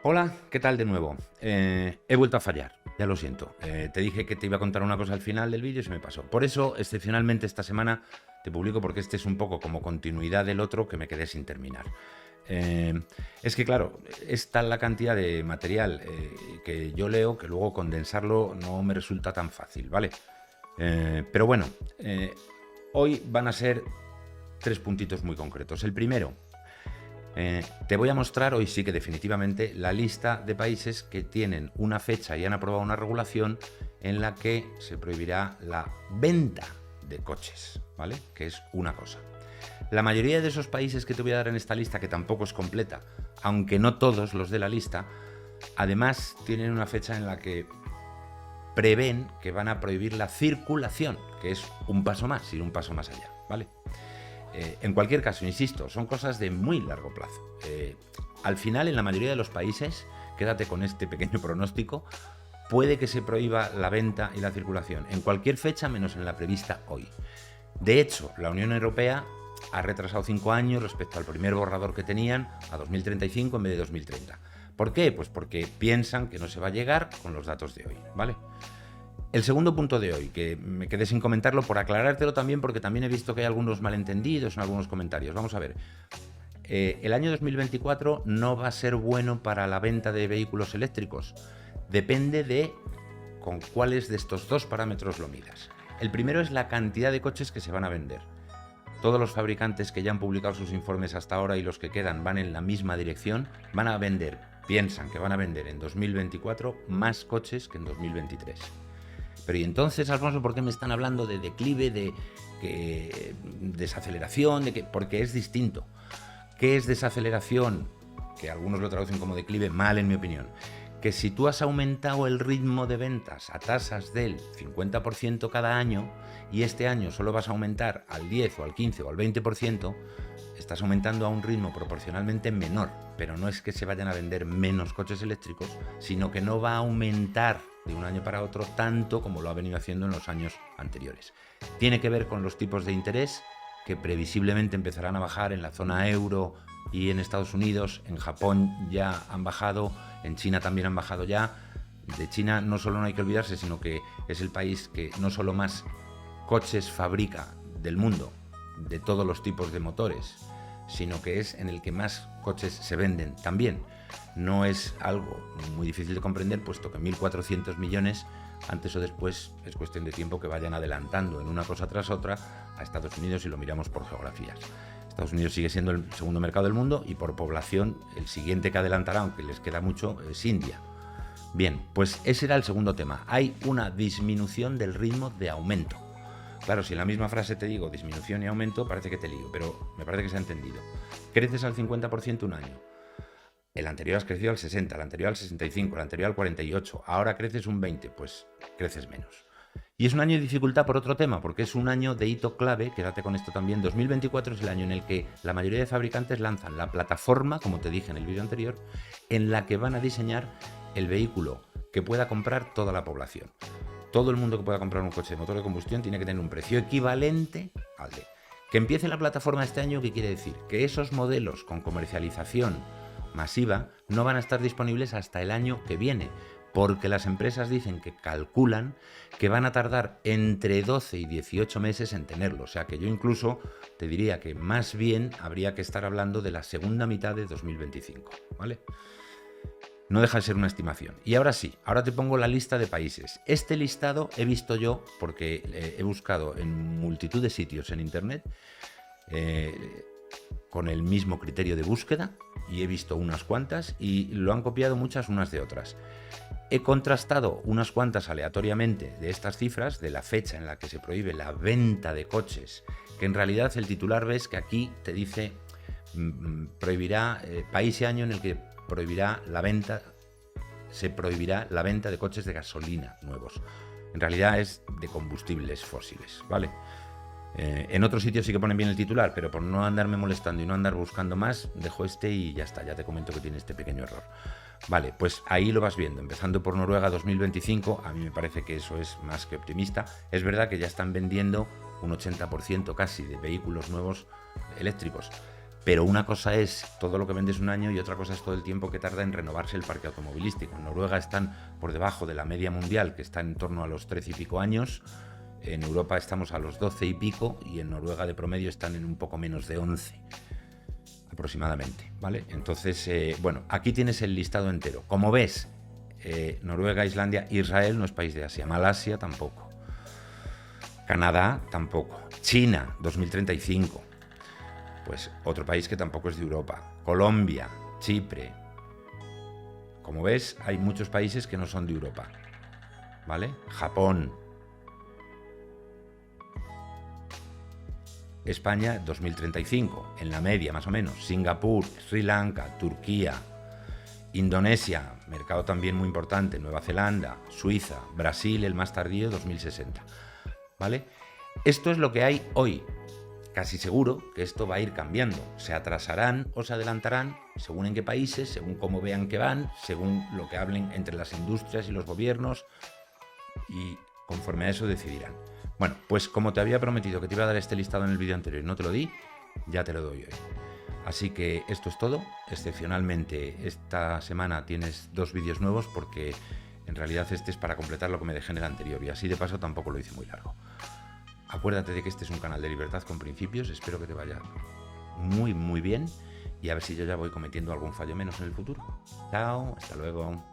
Hola, ¿qué tal de nuevo? He vuelto a fallar, ya lo siento. Te dije que te iba a contar una cosa al final del vídeo y se me pasó. Por eso, excepcionalmente esta semana te publico porque este es un poco como continuidad del otro que me quedé sin terminar. Eh, es que claro, es tal la cantidad de material que yo leo que luego condensarlo no me resulta tan fácil, ¿vale? Pero bueno, hoy van a ser tres puntitos muy concretos. El primero, te voy a mostrar hoy sí que definitivamente la lista de países que tienen una fecha y han aprobado una regulación en la que se prohibirá la venta de coches, ¿vale? Que es una cosa. La mayoría de esos países que te voy a dar en esta lista, que tampoco es completa, aunque no todos los de la lista, además tienen una fecha en la que prevén que van a prohibir la circulación, que es un paso más, ir un paso más allá, ¿vale? En cualquier caso, insisto, son cosas de muy largo plazo. Al final, en la mayoría de los países, quédate con este pequeño pronóstico, puede que se prohíba la venta y la circulación en cualquier fecha menos en la prevista hoy. De hecho, la Unión Europea ha retrasado 5 años respecto al primer borrador que tenían a 2035 en vez de 2030. ¿Por qué? Pues porque piensan que no se va a llegar con los datos de hoy, ¿vale? El segundo punto de hoy, que me quedé sin comentarlo por aclarártelo también, porque también he visto que hay algunos malentendidos en algunos comentarios. Vamos a ver. El año 2024 no va a ser bueno para la venta de vehículos eléctricos. Depende de con cuáles de estos dos parámetros lo midas. El primero es la cantidad de coches que se van a vender. Todos los fabricantes que ya han publicado sus informes hasta ahora y los que quedan van en la misma dirección, van a vender, piensan que van a vender en 2024 más coches que en 2023. Pero y entonces, Alfonso, ¿por qué me están hablando de declive, de desaceleración? Porque es distinto. ¿Qué es desaceleración? Que algunos lo traducen como declive, mal en mi opinión. Que si tú has aumentado el ritmo de ventas a tasas del 50% cada año y este año solo vas a aumentar al 10 o al 15 o al 20%, estás aumentando a un ritmo proporcionalmente menor. Pero no es que se vayan a vender menos coches eléctricos, sino que no va a aumentar de un año para otro tanto como lo ha venido haciendo en los años anteriores. Tiene que ver con los tipos de interés que previsiblemente empezarán a bajar en la zona euro y en Estados Unidos. En Japón ya han bajado, en China también han bajado ya. De China no solo no hay que olvidarse, sino que es el país que no solo más coches fabrica del mundo, de todos los tipos de motores, sino que es en el que más coches se venden también. No es algo muy difícil de comprender, puesto que 1.400 millones, antes o después, es cuestión de tiempo que vayan adelantando en una cosa tras otra a Estados Unidos si lo miramos por geografías. Estados Unidos sigue siendo el segundo mercado del mundo y por población el siguiente que adelantará, aunque les queda mucho, es India. Bien, pues ese era el segundo tema. Hay una disminución del ritmo de aumento. Claro, si en la misma frase te digo disminución y aumento, parece que te lío, pero me parece que se ha entendido. Creces al 50% un año. El anterior has crecido al 60, el anterior al 65, el anterior al 48. Ahora creces un 20, pues creces menos. Y es un año de dificultad por otro tema, porque es un año de hito clave, quédate con esto también. 2024 es el año en el que la mayoría de fabricantes lanzan la plataforma, como te dije en el vídeo anterior, en la que van a diseñar el vehículo que pueda comprar toda la población. Todo el mundo que pueda comprar un coche de motor de combustión tiene que tener un precio equivalente al de. Que empiece la plataforma este año, ¿qué quiere decir? Que esos modelos con comercialización masiva no van a estar disponibles hasta el año que viene, porque las empresas dicen que calculan que van a tardar entre 12 y 18 meses en tenerlo. O sea que yo incluso te diría que más bien habría que estar hablando de la segunda mitad de 2025, ¿vale? No deja de ser una estimación. Y ahora sí, ahora te pongo la lista de países. Este listado he visto yo porque he buscado en multitud de sitios en internet con el mismo criterio de búsqueda y he visto unas cuantas y lo han copiado muchas unas de otras. He contrastado unas cuantas aleatoriamente de estas cifras, de la fecha en la que se prohíbe la venta de coches, que en realidad el titular ves que aquí te dice prohibirá país y año en el que se prohibirá la venta de coches de gasolina nuevos. En realidad es de combustibles fósiles, ¿vale? En otros sitios sí que ponen bien el titular, pero por no andarme molestando y no andar buscando más, dejo este y ya está, ya te comento que tiene este pequeño error. Vale, pues ahí lo vas viendo, empezando por Noruega 2025, a mí me parece que eso es más que optimista. Es verdad que ya están vendiendo un 80% casi de vehículos nuevos eléctricos, Pero una cosa es todo lo que vendes un año y otra cosa es todo el tiempo que tarda en renovarse el parque automovilístico. En Noruega están por debajo de la media mundial, que está en torno a los 13 y pico años. En Europa estamos a los 12 y pico y en Noruega de promedio están en un poco menos de 11 aproximadamente, ¿vale? Entonces, bueno, aquí tienes el listado entero. Como ves, Noruega, Islandia, Israel no es país de Asia, Malasia tampoco, Canadá tampoco, China 2035, pues otro país que tampoco es de Europa, Colombia, Chipre. Como ves, hay muchos países que no son de Europa, ¿vale? Japón, España 2035, en la media más o menos, Singapur, Sri Lanka, Turquía, Indonesia, mercado también muy importante, Nueva Zelanda, Suiza, Brasil, el más tardío, 2060, ¿vale? Esto es lo que hay hoy. Casi seguro que esto va a ir cambiando. Se atrasarán o se adelantarán según en qué países, según cómo vean que van, según lo que hablen entre las industrias y los gobiernos, y conforme a eso decidirán. Bueno, pues como te había prometido que te iba a dar este listado en el vídeo anterior y no te lo di, ya te lo doy hoy. Así que esto es todo. Excepcionalmente esta semana tienes 2 vídeos nuevos porque en realidad este es para completar lo que me dejé en el anterior y así de paso tampoco lo hice muy largo. Acuérdate de que este es un canal de libertad con principios, espero que te vaya muy bien y a ver si yo ya voy cometiendo algún fallo menos en el futuro. Chao, hasta luego.